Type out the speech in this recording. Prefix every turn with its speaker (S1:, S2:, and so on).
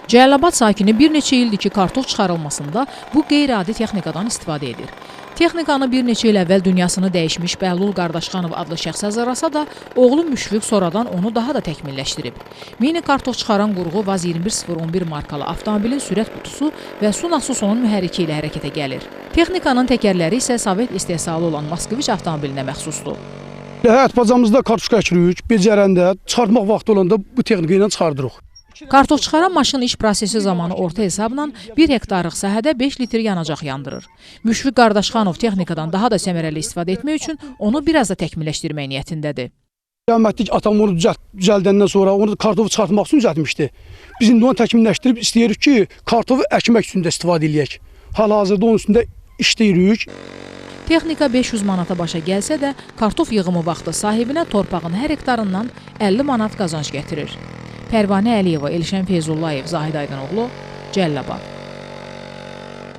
S1: Cəlilabad sakini bir neçə ildir ki, kartof çıxarılmasında bu qeyri-adi texnikadan istifadə edir. Texnikanı bir neçə il əvvəl dünyasını dəyişmiş Bəhlul Qardaşxanov adlı şəxsə zarasa da, oğlu Müşfiq sonradan onu daha da təkmilləşdirib. Mini kartof çıxaran qurğu Vaz 21011 markalı avtomobilin sürət qutusu və su nasosonun mühərriki ilə hərəkətə gəlir. Texnikanın təkərləri isə Sovet istehsalı olan Moskviç avtomobilinə məxsusdur.
S2: Həyat bacamızda kartof əkirik, becərəndə, çıxartmaq vaxtı olanda bu texnika ilə çıxardırıq.
S1: Kartof çıxaran maşın iş prosesi zamanı orta hesabla 1 hektarlıq sahədə 5 litr yanacaq yandırır. Müşfiq Qardaşxanov texnikadan daha da səmərəli istifadə etmək üçün onu biraz da təkmilləşdirmək niyyətindədir.
S2: Rəhmətlik atam onu düzəldəndən sonra onu kartofu çıxartmaq üçün düzəltmişdi. Biz indi onu təkmilləşdirib istəyirik ki, kartofu əkmək üçün də istifadə edək. Hal-hazırda onun üstündə işləyirik.
S1: Texnika 500 manata başa gəlsə də, kartof yığımı vaxtı sahibinə torpağın hər hektarından 50 manat qazanc gətirir. Pərvanə Əliyeva, Elşən Feyzullayev, Zahid Aydınoğlu, Cəlilabad.